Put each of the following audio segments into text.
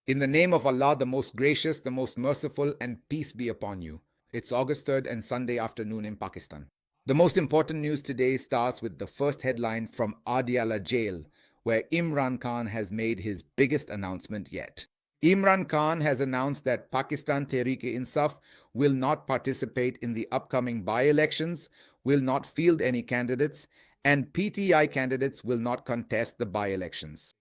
In the name of Allah, the most gracious, the most merciful, and peace be upon you. It's August 3rd and Sunday afternoon in Pakistan. The most important news today starts with the first headline from Adiala jail, where Imran Khan has made his biggest announcement yet. Imran Khan has announced that Pakistan Tehreek-e-Insaf will not participate in the upcoming by-elections, will not field any candidates, and PTI candidates will not contest the by-elections.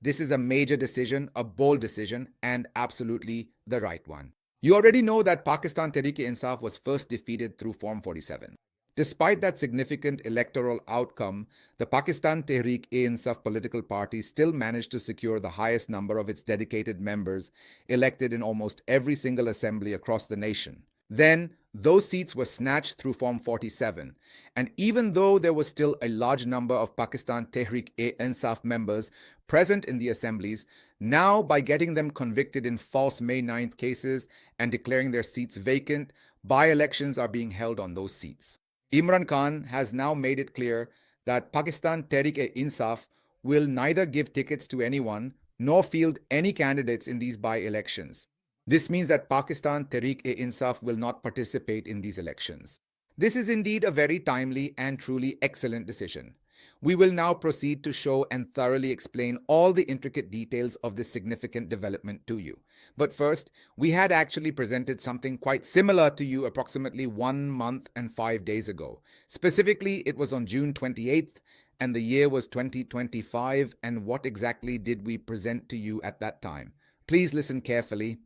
This is a major decision, a bold decision, and absolutely the right one. You already know that Pakistan Tehreek-e-Insaf was first defeated through Form 47. Despite that significant electoral outcome, the Pakistan Tehreek-e-Insaf political party still managed to secure the highest number of its dedicated members elected in almost every single assembly across the nation. Then, those seats were snatched through Form 47, and even though there was still a large number of Pakistan Tehreek-e-Insaf members present in the assemblies, now by getting them convicted in false May 9th cases and declaring their seats vacant, by-elections are being held on those seats. Imran Khan has now made it clear that Pakistan Tehreek-e-Insaf will neither give tickets to anyone nor field any candidates in these by-elections. This means that Pakistan Tehreek-e-Insaf will not participate in these elections. This is indeed a very timely and truly excellent decision. We will now proceed to show and thoroughly explain all the intricate details of this significant development to you. But first, we had actually presented something quite similar to you approximately 1 month and 5 days ago. Specifically, it was on June 28th, and the year was 2025, and what exactly did we present to you at that time? Please listen carefully.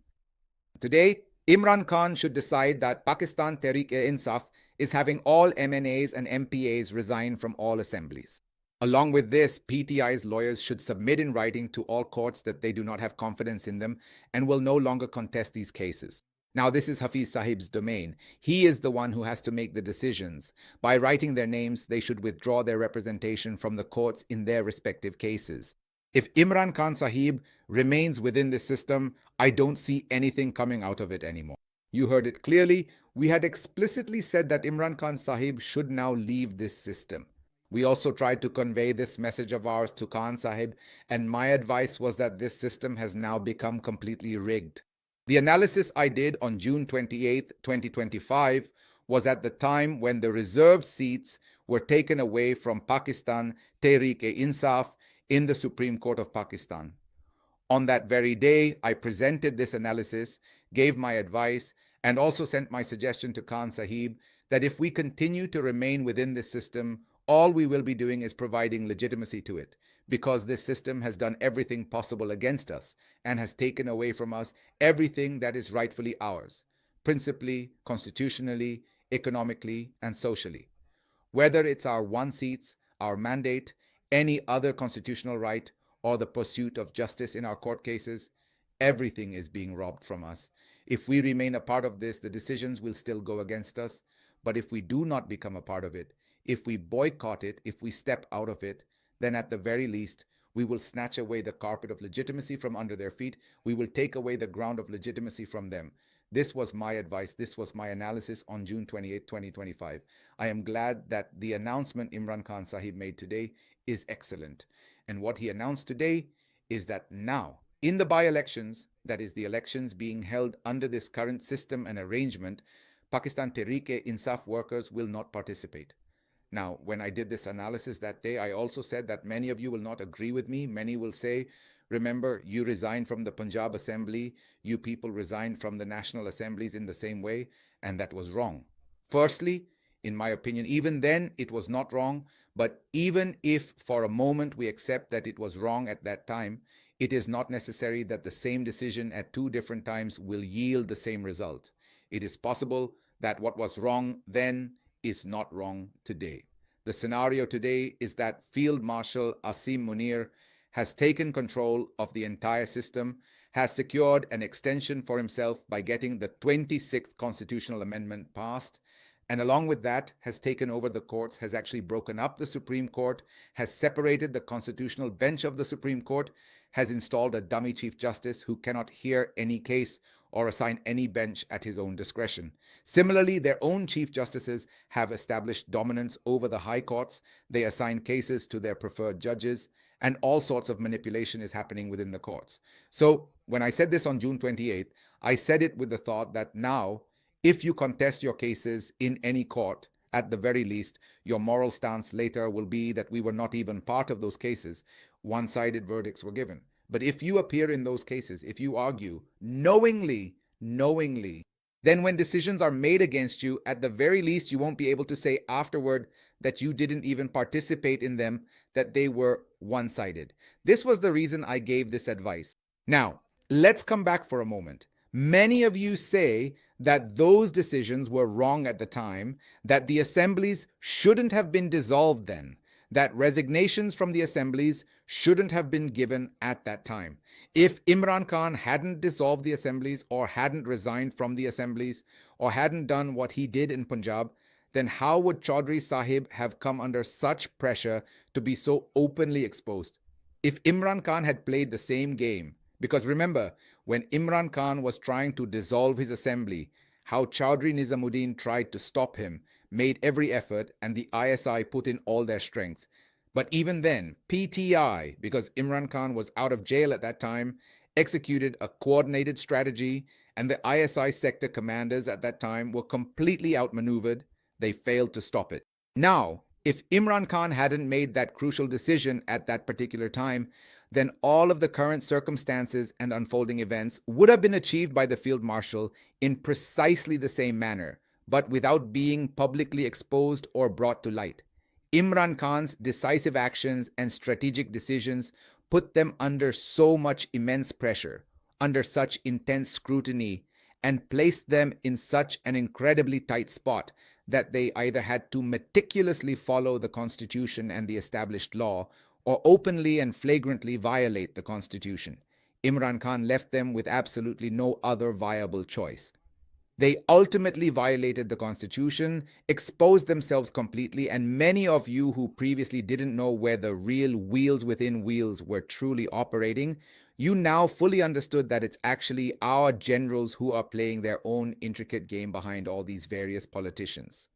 Today, Imran Khan should decide that Pakistan Tehreek-e-Insaf is having all MNAs and MPAs resign from all assemblies. Along with this, PTI's lawyers should submit in writing to all courts that they do not have confidence in them and will no longer contest these cases. Now, this is Hafiz Sahib's domain. He is the one who has to make the decisions. By writing their names, they should withdraw their representation from the courts in their respective cases. If Imran Khan Sahib remains within this system, I don't see anything coming out of it anymore. You heard it clearly. We had explicitly said that Imran Khan Sahib should now leave this system. We also tried to convey this message of ours to Khan Sahib, and my advice was that this system has now become completely rigged. The analysis I did on June 28, 2025 was at the time when the reserved seats were taken away from Pakistan Tehreek-e-Insaf in the Supreme Court of Pakistan. On that very day, I presented this analysis, gave my advice, and also sent my suggestion to Khan Sahib that if we continue to remain within this system, all we will be doing is providing legitimacy to it, because this system has done everything possible against us and has taken away from us everything that is rightfully ours, principally, constitutionally, economically, and socially. Whether it's our one seats, our mandate, any other constitutional right, or the pursuit of justice in our court cases, everything is being robbed from us. If we remain a part of this, the decisions will still go against us. But if we do not become a part of it, if we boycott it, if we step out of it, then at the very least, we will snatch away the carpet of legitimacy from under their feet. We will take away the ground of legitimacy from them. This was my advice. This was my analysis on June 28, 2025. I am glad that the announcement Imran Khan Sahib made today is excellent. And what he announced today is that now, in the by-elections, that is the elections being held under this current system and arrangement, Pakistan Tehreek-e-Insaf workers will not participate. Now, when I did this analysis that day, I also said that many of you will not agree with me. Many will say, remember, you resigned from the Punjab Assembly, you people resigned from the national assemblies in the same way, and that was wrong. Firstly, in my opinion, even then it was not wrong, but even if for a moment we accept that it was wrong at that time, it is not necessary that the same decision at two different times will yield the same result. It is possible that what was wrong then is not wrong today. The scenario today is that Field Marshal Asim Munir has taken control of the entire system, has secured an extension for himself by getting the 26th constitutional amendment passed, and along with that has taken over the courts, has actually broken up the Supreme Court, has separated the constitutional bench of the Supreme Court, has installed a dummy Chief Justice who cannot hear any case or assign any bench at his own discretion. Similarly, their own Chief Justices have established dominance over the high courts. They assign cases to their preferred judges, and all sorts of manipulation is happening within the courts. So when I said this on June 28th, I said it with the thought that now, if you contest your cases in any court, at the very least, your moral stance later will be that we were not even part of those cases. One-sided verdicts were given. But if you appear in those cases, if you argue knowingly, then when decisions are made against you, at the very least, you won't be able to say afterward that you didn't even participate in them, that they were one-sided. This was the reason I gave this advice. Now, let's come back for a moment. Many of you say that those decisions were wrong at the time, that the assemblies shouldn't have been dissolved then, that resignations from the assemblies shouldn't have been given at that time. If Imran Khan hadn't dissolved the assemblies or hadn't resigned from the assemblies or hadn't done what he did in Punjab, then how would Chaudhry Sahib have come under such pressure to be so openly exposed? If Imran Khan had played the same game, because remember, when Imran Khan was trying to dissolve his assembly, how Chaudhry Nizamuddin tried to stop him, made every effort, and the ISI put in all their strength. But even then, PTI, because Imran Khan was out of jail at that time, executed a coordinated strategy, and the ISI sector commanders at that time were completely outmaneuvered. They failed to stop it. Now, if Imran Khan hadn't made that crucial decision at that particular time, then all of the current circumstances and unfolding events would have been achieved by the Field Marshal in precisely the same manner, but without being publicly exposed or brought to light. Imran Khan's decisive actions and strategic decisions put them under so much immense pressure, under such intense scrutiny, and placed them in such an incredibly tight spot that they either had to meticulously follow the Constitution and the established law or openly and flagrantly violate the Constitution. Imran Khan left them with absolutely no other viable choice. They ultimately violated the Constitution, exposed themselves completely, and many of you who previously didn't know where the real wheels within wheels were truly operating, you now fully understood that it's actually our generals who are playing their own intricate game behind all these various politicians.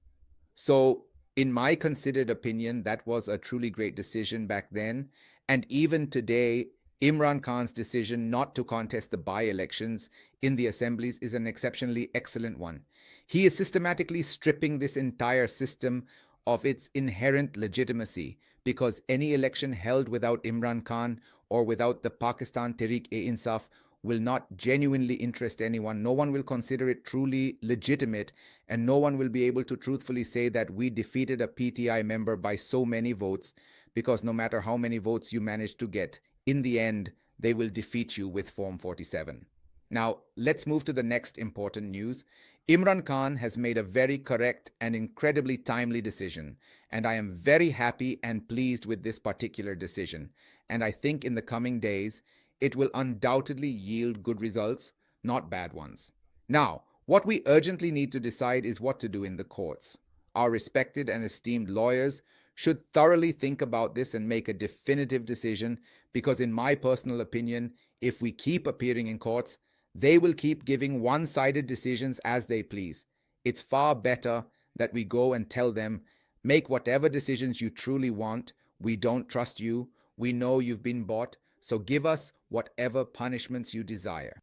So, in my considered opinion, that was a truly great decision back then. And even today, Imran Khan's decision not to contest the by-elections in the assemblies is an exceptionally excellent one. He is systematically stripping this entire system of its inherent legitimacy, because any election held without Imran Khan or without the Pakistan Tehreek-e-Insaf will not genuinely interest anyone. No one will consider it truly legitimate, and no one will be able to truthfully say that we defeated a PTI member by so many votes, because no matter how many votes you manage to get, in the end, they will defeat you with Form 47. Now, let's move to the next important news. Imran Khan has made a very correct and incredibly timely decision, and I am very happy and pleased with this particular decision. And I think in the coming days, it will undoubtedly yield good results, not bad ones. Now, what we urgently need to decide is what to do in the courts. Our respected and esteemed lawyers should thoroughly think about this and make a definitive decision, because in my personal opinion, if we keep appearing in courts, they will keep giving one-sided decisions as they please. It's far better that we go and tell them, make whatever decisions you truly want. We don't trust you. We know you've been bought, so give us whatever punishments you desire.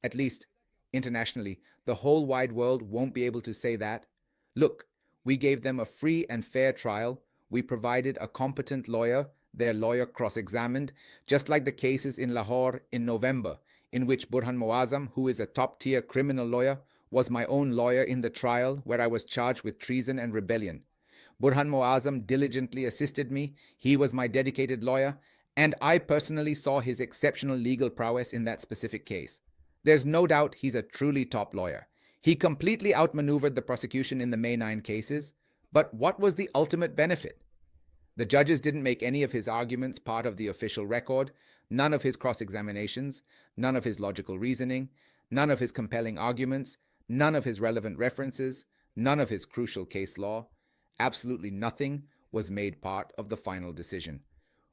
At least, internationally, the whole wide world won't be able to say that. Look, we gave them a free and fair trial. We provided a competent lawyer. Their lawyer cross-examined, just like the cases in Lahore in November, in which Burhan Moazzam, who is a top-tier criminal lawyer, was my own lawyer in the trial where I was charged with treason and rebellion. Burhan Moazzam diligently assisted me. He was my dedicated lawyer, and I personally saw his exceptional legal prowess in that specific case. There's no doubt he's a truly top lawyer. He completely outmaneuvered the prosecution in the May 9 cases, but what was the ultimate benefit? The judges didn't make any of his arguments part of the official record, none of his cross-examinations, none of his logical reasoning, none of his compelling arguments, none of his relevant references, none of his crucial case law. Absolutely nothing was made part of the final decision.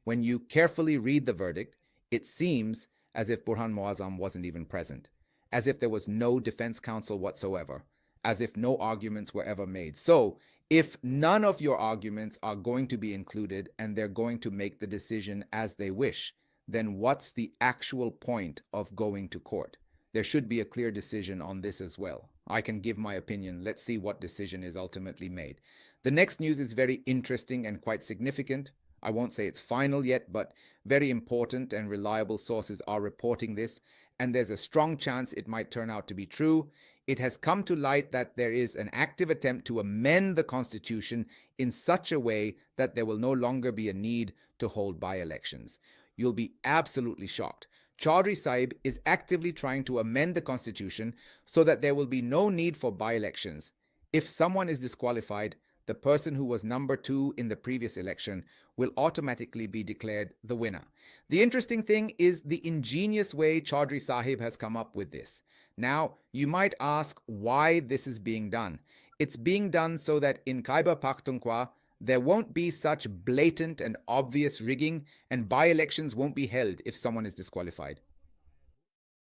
When you carefully read the verdict, it seems as if Burhan Moazzam wasn't even present, as if there was no defense counsel whatsoever, as if no arguments were ever made. So, if none of your arguments are going to be included and they're going to make the decision as they wish, then what's the actual point of going to court? There should be a clear decision on this as well. I can give my opinion. Let's see what decision is ultimately made. The next news is very interesting and quite significant. I won't say it's final yet, but very important and reliable sources are reporting this, and there's a strong chance it might turn out to be true. It has come to light that there is an active attempt to amend the Constitution in such a way that there will no longer be a need to hold by elections. You'll be absolutely shocked. Chaudhry Sahib is actively trying to amend the Constitution so that there will be no need for by elections. If someone is disqualified, the person who was number two in the previous election will automatically be declared the winner. The interesting thing is the ingenious way Chaudhry Sahib has come up with this. Now, you might ask why this is being done. It's being done so that in Khyber Pakhtunkhwa, there won't be such blatant and obvious rigging, and by elections won't be held if someone is disqualified.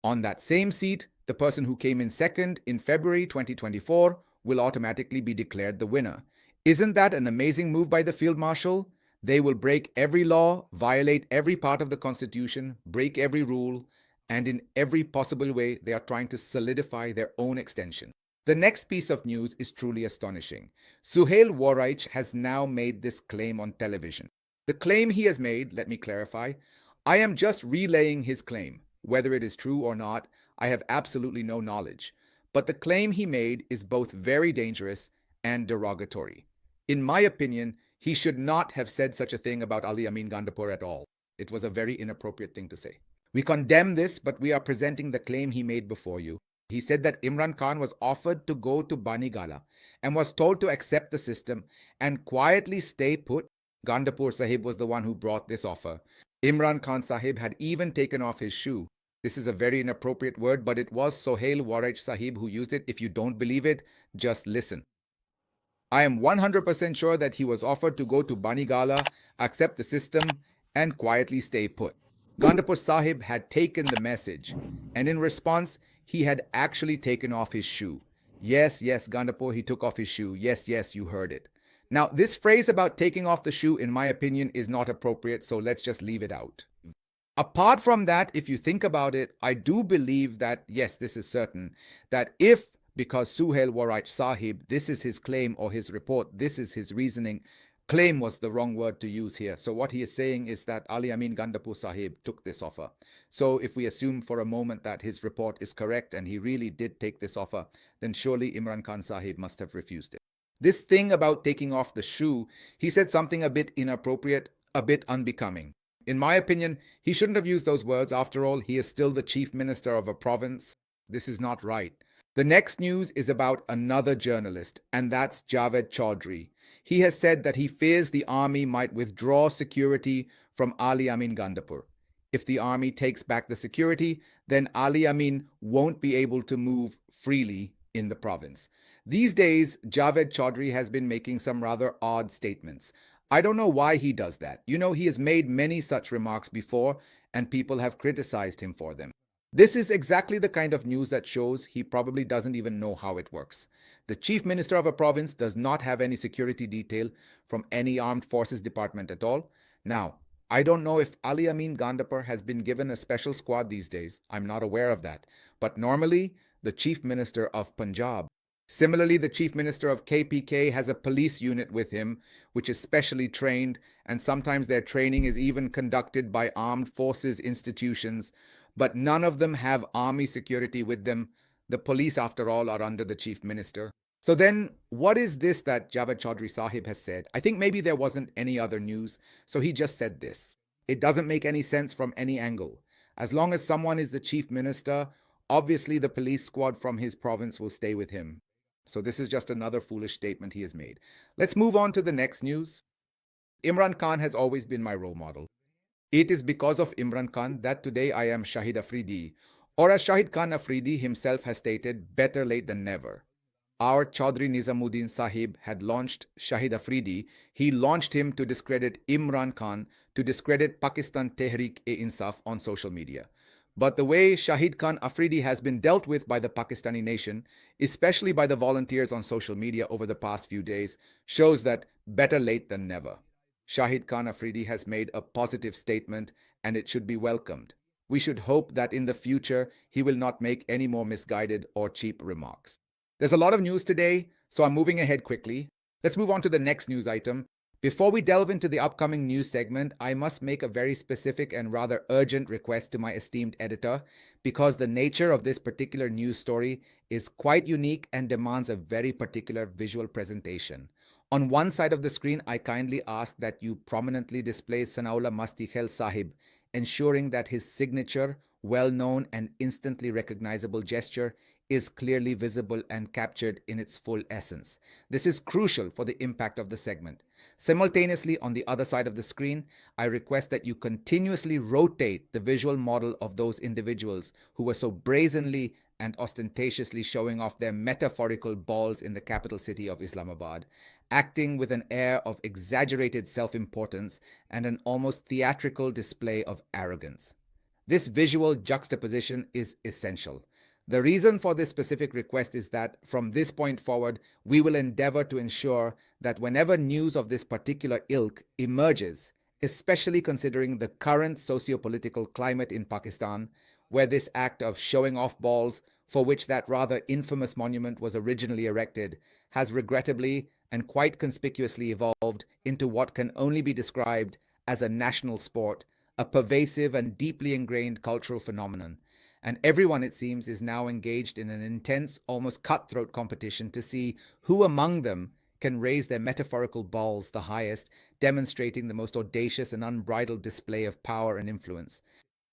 On that same seat, the person who came in second in February 2024 will automatically be declared the winner. Isn't that an amazing move by the Field Marshal? They will break every law, violate every part of the Constitution, break every rule, and in every possible way, they are trying to solidify their own extension. The next piece of news is truly astonishing. Suhail Waraich has now made this claim on television. The claim he has made, let me clarify, I am just relaying his claim. Whether it is true or not, I have absolutely no knowledge. But the claim he made is both very dangerous and derogatory. In my opinion, he should not have said such a thing about Ali Amin Gandapur at all. It was a very inappropriate thing to say. We condemn this, but we are presenting the claim he made before you. He said that Imran Khan was offered to go to Banigala and was told to accept the system and quietly stay put. Gandapur Sahib was the one who brought this offer. Imran Khan Sahib had even taken off his shoe. This is a very inappropriate word, but it was Sohail Waraich Sahib who used it. If you don't believe it, just listen. I am 100% sure that he was offered to go to Banigala, accept the system, and quietly stay put. Gandapur Sahib had taken the message, and in response, he had actually taken off his shoe. Yes, Gandapur, he took off his shoe. Yes, you heard it. Now, this phrase about taking off the shoe, in my opinion, is not appropriate, so let's just leave it out. Apart from that, if you think about it, I do believe that, yes, this is certain, that if, because Suhail Waraich Sahib, this is his claim or his report, this is his reasoning, claim was the wrong word to use here. So what he is saying is that Ali Amin Gandapur Sahib took this offer. So if we assume for a moment that his report is correct and he really did take this offer, then surely Imran Khan Sahib must have refused it. This thing about taking off the shoe, he said something a bit inappropriate, a bit unbecoming. In my opinion, he shouldn't have used those words. After all, he is still the chief minister of a province. This is not right. The next news is about another journalist, and that's Javed Chaudhry. He has said that he fears the army might withdraw security from Ali Amin Gandapur. If the army takes back the security, then Ali Amin won't be able to move freely in the province. These days, Javed Chaudhry has been making some rather odd statements. I don't know why he does that. You know, he has made many such remarks before, and people have criticized him for them. This is exactly the kind of news that shows he probably doesn't even know how it works. The chief minister of a province does not have any security detail from any armed forces department at all. Now, I don't know if Ali Amin Gandapur has been given a special squad these days. I'm not aware of that. But normally, the chief minister of Punjab. Similarly, the chief minister of KPK has a police unit with him, which is specially trained, and sometimes their training is even conducted by armed forces institutions, but none of them have army security with them. The police, after all, are under the chief minister. So then, what is this that Javed Chaudhry Sahib has said? I think maybe there wasn't any other news, so he just said this. It doesn't make any sense from any angle. As long as someone is the chief minister, obviously the police squad from his province will stay with him. So this is just another foolish statement he has made. Let's move on to the next news. Imran Khan has always been my role model. It is because of Imran Khan that today I am Shahid Afridi, or as Shahid Khan Afridi himself has stated, better late than never. Our Chaudhry Nizamuddin Sahib had launched Shahid Afridi. He launched him to discredit Imran Khan, to discredit Pakistan Tehreek-e-Insaf on social media. But the way Shahid Khan Afridi has been dealt with by the Pakistani nation, especially by the volunteers on social media over the past few days, shows that better late than never. Shahid Khan Afridi has made a positive statement and it should be welcomed. We should hope that in the future he will not make any more misguided or cheap remarks. There's a lot of news today, so I'm moving ahead quickly. Let's move on to the next news item. Before we delve into the upcoming news segment, I must make a very specific and rather urgent request to my esteemed editor because the nature of this particular news story is quite unique and demands a very particular visual presentation. On one side of the screen, I kindly ask that you prominently display Sanaullah Mastikhel Sahib, ensuring that his signature, well known, and instantly recognizable gesture is clearly visible and captured in its full essence. This is crucial for the impact of the segment. Simultaneously, on the other side of the screen, I request that you continuously rotate the visual model of those individuals who were so brazenly and ostentatiously showing off their metaphorical balls in the capital city of Islamabad, acting with an air of exaggerated self importance and an almost theatrical display of arrogance. This visual juxtaposition is essential. The reason for this specific request is that from this point forward, we will endeavor to ensure that whenever news of this particular ilk emerges, especially considering the current socio-political climate in Pakistan, where this act of showing off balls, for which that rather infamous monument was originally erected, has regrettably and quite conspicuously evolved into what can only be described as a national sport, a pervasive and deeply ingrained cultural phenomenon. And everyone, it seems, is now engaged in an intense, almost cutthroat competition to see who among them can raise their metaphorical balls the highest, demonstrating the most audacious and unbridled display of power and influence.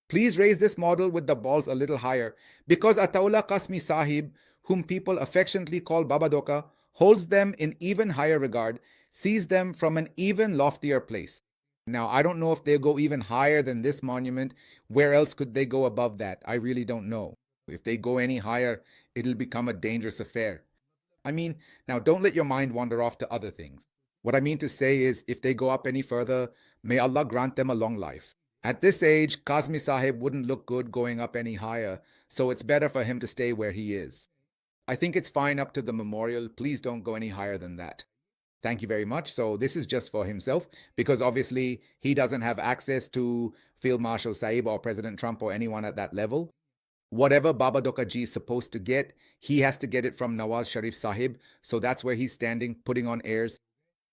Please raise this model with the balls a little higher, because Ataullah Qasmi Sahib, whom people affectionately call Baba Doka, holds them in even higher regard, sees them from an even loftier place. Now, I don't know if they go even higher than this monument. Where else could they go above that? I really don't know. If they go any higher, it'll become a dangerous affair. I mean, now don't let your mind wander off to other things. What I mean to say is, if they go up any further, may Allah grant them a long life. At this age, Qasmi Sahib wouldn't look good going up any higher, so it's better for him to stay where he is. I think it's fine up to the memorial. Please don't go any higher than that. Thank you very much. So this is just for himself because obviously he doesn't have access to Field Marshal Saib or President Trump or anyone at that level. Whatever Baba Doka Ji is supposed to get, he has to get it from Nawaz Sharif Sahib. So that's where he's standing, putting on airs.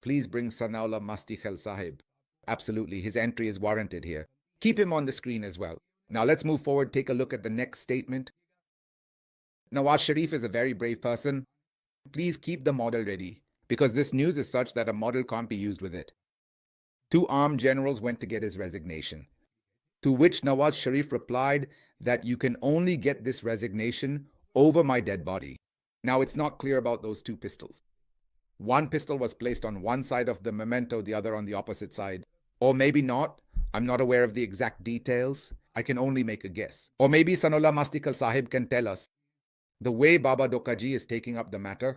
Please bring Sanaullah Mastikhel Sahib. Absolutely, his entry is warranted here. Keep him on the screen as well. Now let's move forward, take a look at the next statement. Nawaz Sharif is a very brave person. Please keep the model ready, because this news is such that a model can't be used with it. Two armed generals went to get his resignation, to which Nawaz Sharif replied that you can only get this resignation over my dead body. Now, it's not clear about those two pistols. One pistol was placed on one side of the memento, the other on the opposite side. Or maybe not. I'm not aware of the exact details. I can only make a guess. Or maybe Sanullah Mastikal Sahib can tell us. The way Baba Dokaji is taking up the matter,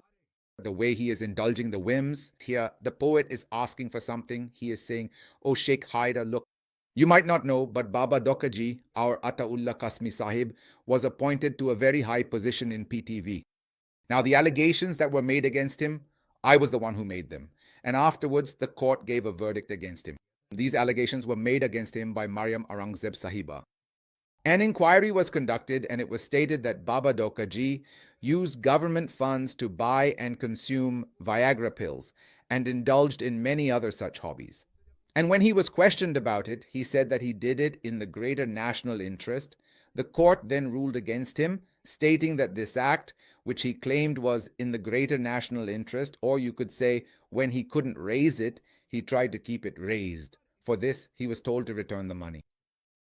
the way he is indulging the whims. Here, the poet is asking for something. He is saying, "Oh, Sheikh Haida, look." You might not know, but Baba Dokaji, our Ataullah Qasmi Sahib, was appointed to a very high position in PTV. Now, the allegations that were made against him, I was the one who made them. And afterwards, the court gave a verdict against him. These allegations were made against him by Mariam Aurangzeb Sahiba. An inquiry was conducted, and it was stated that Baba Dokaji used government funds to buy and consume Viagra pills and indulged in many other such hobbies. And when he was questioned about it, he said that he did it in the greater national interest. The court then ruled against him, stating that this act, which he claimed was in the greater national interest, or you could say when he couldn't raise it, he tried to keep it raised. For this, he was told to return the money.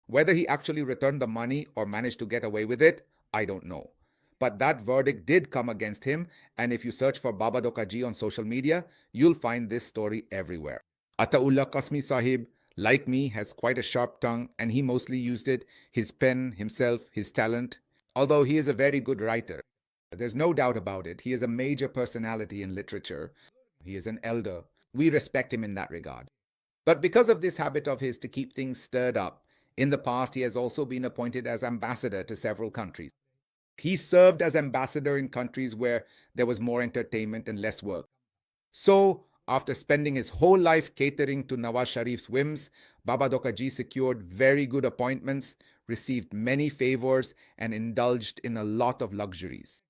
Whether he actually returned the money or managed to get away with it, I don't know. But that verdict did come against him, and if you search for Baba Dokaji on social media, you'll find this story everywhere. Ataullah Qasmi Sahib, like me, has quite a sharp tongue, and he mostly used it, his pen, himself, his talent. Although he is a very good writer, there's no doubt about it. He is a major personality in literature. He is an elder. We respect him in that regard. But because of this habit of his to keep things stirred up, in the past he has also been appointed as ambassador to several countries. He served as ambassador in countries where there was more entertainment and less work. So After spending his whole life catering to Nawaz Sharif's whims, Baba Dokaji secured very good appointments, received many favors, and indulged in a lot of luxuries.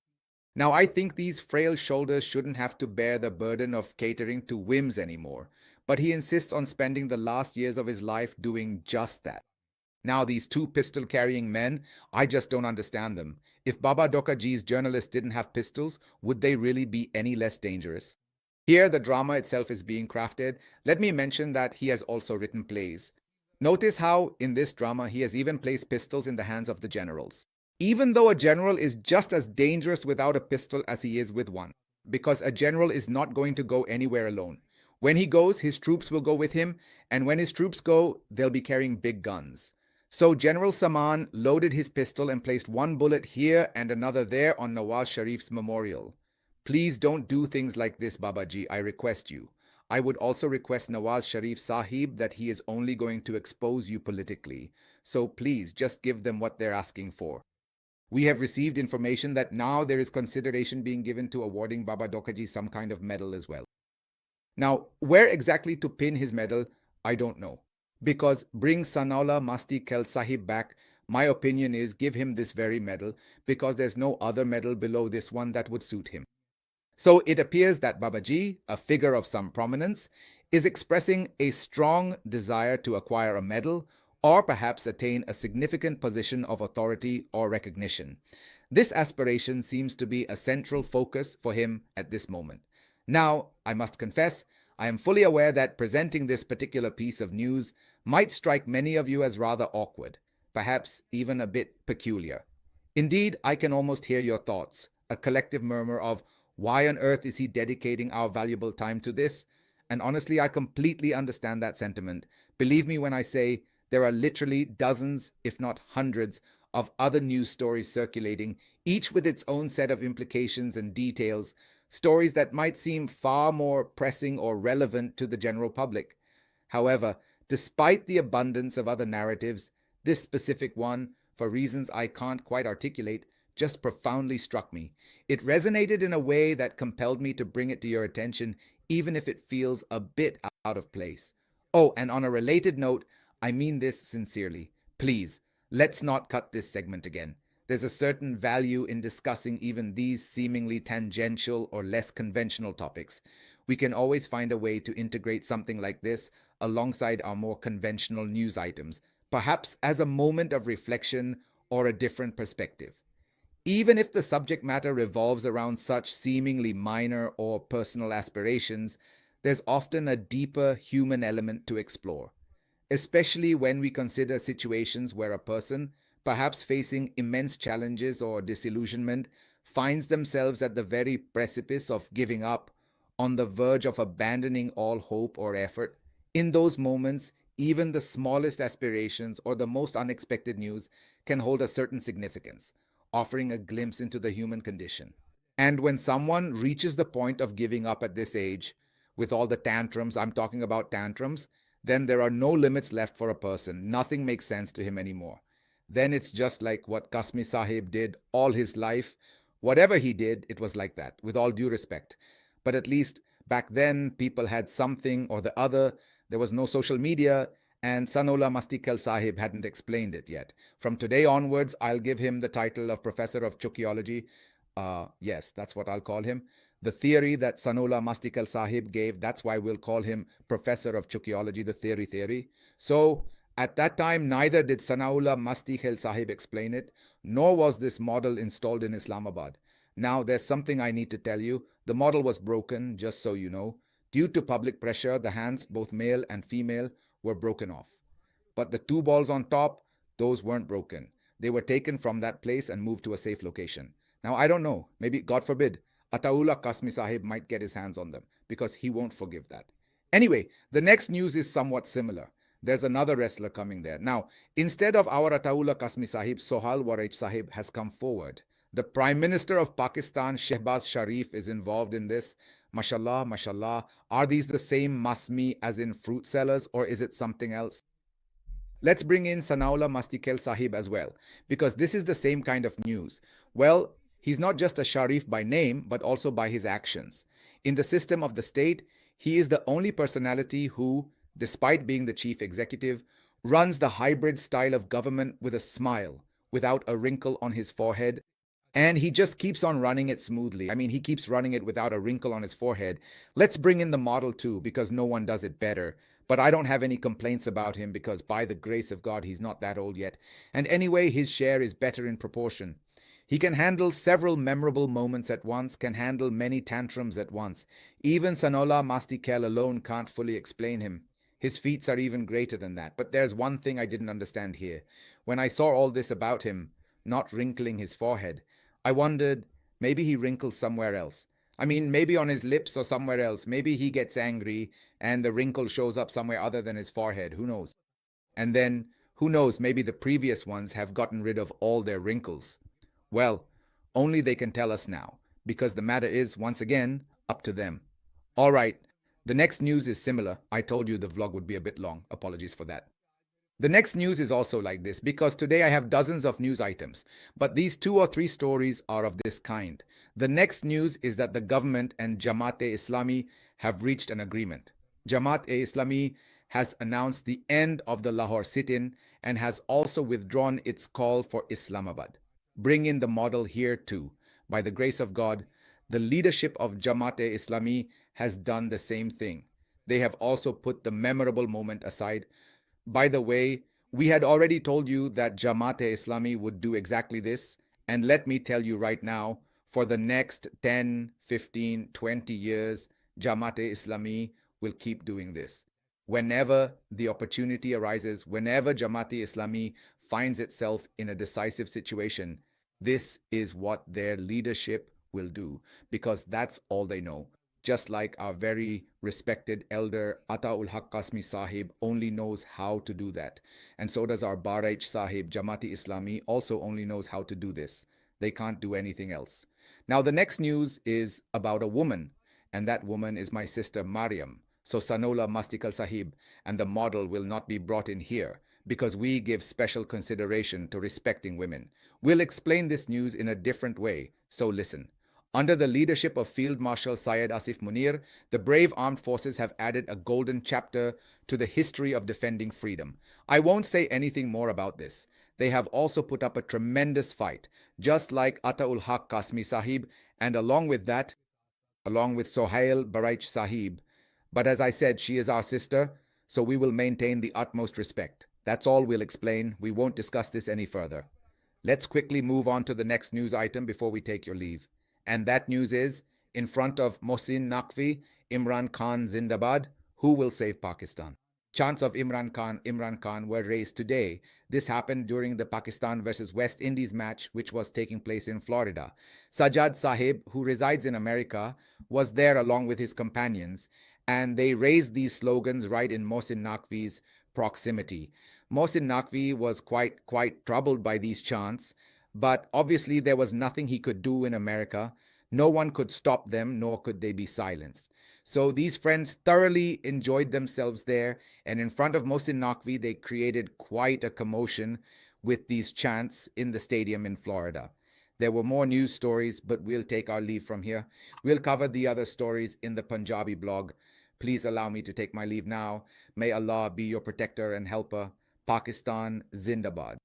Now, I think these frail shoulders shouldn't have to bear the burden of catering to whims anymore, but he insists on spending the last years of his life doing just that. Now, these two pistol carrying men, I just don't understand them. If Baba Dokaji's journalists didn't have pistols, would they really be any less dangerous? Here, the drama itself is being crafted. Let me mention that he has also written plays. Notice how, in this drama, he has even placed pistols in the hands of the generals. Even though a general is just as dangerous without a pistol as he is with one, because a general is not going to go anywhere alone. When he goes, his troops will go with him, and when his troops go, they'll be carrying big guns. So General Saman loaded his pistol and placed one bullet here and another there on Nawaz Sharif's memorial. Please don't do things like this, Babaji, I request you. I would also request Nawaz Sharif Sahib that he is only going to expose you politically. So please just give them what they're asking for. We have received information that now there is consideration being given to awarding Baba Dokaji some kind of medal as well. Now, where exactly to pin his medal, I don't know. Because bring Sanaullah Masti Kel Sahib back, my opinion is give him this very medal because there's no other medal below this one that would suit him. So it appears that Babaji, a figure of some prominence, is expressing a strong desire to acquire a medal or perhaps attain a significant position of authority or recognition. This aspiration seems to be a central focus for him at this moment. Now, I must confess, I am fully aware that presenting this particular piece of news might strike many of you as rather awkward, perhaps even a bit peculiar. Indeed, I can almost hear your thoughts, a collective murmur of, why on earth is he dedicating our valuable time to this? And honestly, I completely understand that sentiment. Believe me when I say there are literally dozens, if not hundreds, of other news stories circulating, each with its own set of implications and details, stories that might seem far more pressing or relevant to the general public. However, despite the abundance of other narratives, this specific one, for reasons I can't quite articulate, just profoundly struck me. It resonated in a way that compelled me to bring it to your attention, even if it feels a bit out of place. Oh, and on a related note, I mean this sincerely. Please, let's not cut this segment again. There's a certain value in discussing even these seemingly tangential or less conventional topics. We can always find a way to integrate something like this alongside our more conventional news items, perhaps as a moment of reflection or a different perspective. Even if the subject matter revolves around such seemingly minor or personal aspirations, there's often a deeper human element to explore, especially when we consider situations where a person, perhaps facing immense challenges or disillusionment, finds themselves at the very precipice of giving up, on the verge of abandoning all hope or effort. In those moments, even the smallest aspirations or the most unexpected news can hold a certain significance, offering a glimpse into the human condition. And when someone reaches the point of giving up at this age, with all the tantrums, I'm talking about tantrums, then there are no limits left for a person. Nothing makes sense to him anymore. Then it's just like what Qasmi Sahib did all his life. Whatever he did, it was like that, with all due respect. But at least back then, people had something or the other. There was no social media, and Sanola Mastikal Sahib hadn't explained it yet. From today onwards, I'll give him the title of Professor of Chukiology. Yes, that's what I'll call him. The theory that Sanola Mastikal Sahib gave, that's why we'll call him Professor of Chukiology, the theory. So, at that time, neither did Sanaullah Mastikal Sahib explain it, nor was this model installed in Islamabad. Now, there's something I need to tell you. The model was broken, just so you know. Due to public pressure, the hands, both male and female, were broken off. But the two balls on top, those weren't broken. They were taken from that place and moved to a safe location. Now, I don't know, maybe, God forbid, Ataullah Qasmi Sahib might get his hands on them because he won't forgive that. Anyway, the next news is somewhat similar. There's another wrestler coming there. Now, instead of our Ataullah Qasmi Sahib, Sohal Waraich Sahib has come forward. The Prime Minister of Pakistan, Shehbaz Sharif, is involved in this. Mashallah, mashallah. Are these the same masmi as in fruit sellers, or is it something else? Let's bring in Sanaullah Mastikel Sahib as well, because this is the same kind of news. Well, he's not just a Sharif by name, but also by his actions. In the system of the state, He is the only personality who, despite being the chief executive, runs the hybrid style of government with a smile, without a wrinkle on his forehead, and he just keeps on running it smoothly. I mean, he keeps running it without a wrinkle on his forehead. Let's bring in the model too, because no one does it better. But I don't have any complaints about him because, by the grace of God, he's not that old yet. And anyway, his share is better in proportion. He can handle several memorable moments at once, can handle many tantrums at once. Even Sanola Mastikel alone can't fully explain him. His feats are even greater than that. But there's one thing I didn't understand here. When I saw all this about him, not wrinkling his forehead, I wondered, maybe he wrinkles somewhere else. I mean, maybe on his lips or somewhere else. Maybe he gets angry and the wrinkle shows up somewhere other than his forehead. Who knows? And then, who knows, maybe the previous ones have gotten rid of all their wrinkles. Well, only they can tell us now, because the matter is, once again, up to them. All right, the next news is similar. I told you the vlog would be a bit long. Apologies for that. The next news is also like this because today I have dozens of news items, but these two or three stories are of this kind. The next news is that the government and Jamaat-e-Islami have reached an agreement. Jamaat-e-Islami has announced the end of the Lahore sit-in and has also withdrawn its call for Islamabad. Bring in the model here too. By the grace of God, the leadership of Jamaat-e-Islami has done the same thing. They have also put the memorable moment aside. By the way, we had already told you that Jamaat-e-Islami would do exactly this, and let me tell you right now, for the next 10, 15, 20 years, Jamaat-e-Islami will keep doing this. Whenever the opportunity arises, whenever Jamaat-e-Islami finds itself in a decisive situation, this is what their leadership will do, because that's all they know. Just like our very respected elder Ataul Haq Qasmi Sahib only knows how to do that. And so does our Baraich Sahib Jamati Islami also only knows how to do this. They can't do anything else. Now the next news is about a woman, and that woman is my sister Mariam. So Sanola Mastikal Sahib and the model will not be brought in here because we give special consideration to respecting women. We'll explain this news in a different way, so listen. Under the leadership of Field Marshal Syed Asif Munir, the brave armed forces have added a golden chapter to the history of defending freedom. I won't say anything more about this. They have also put up a tremendous fight, just like Ataul Haq Qasmi Sahib, and along with that, along with Sohail Baraich Sahib. But as I said, she is our sister, so we will maintain the utmost respect. That's all we'll explain. We won't discuss this any further. Let's quickly move on to the next news item before we take your leave. And that news is, in front of Mohsin Naqvi, Imran Khan Zindabad, who will save Pakistan? Chants of Imran Khan were raised today. This happened during the Pakistan versus West Indies match, which was taking place in Florida. Sajjad Sahib, who resides in America, was there along with his companions, and they raised these slogans right in Mohsin Naqvi's proximity. Mohsin Naqvi was quite troubled by these chants, but obviously there was nothing he could do in America. No one could stop them, nor could they be silenced. So these friends thoroughly enjoyed themselves there, and in front of Mohsin Naqvi, they created quite a commotion with these chants in the stadium in Florida. There were more news stories, but we'll take our leave from here. We'll cover the other stories in the Punjabi blog. Please allow me to take my leave now. May Allah be your protector and helper. Pakistan Zindabad.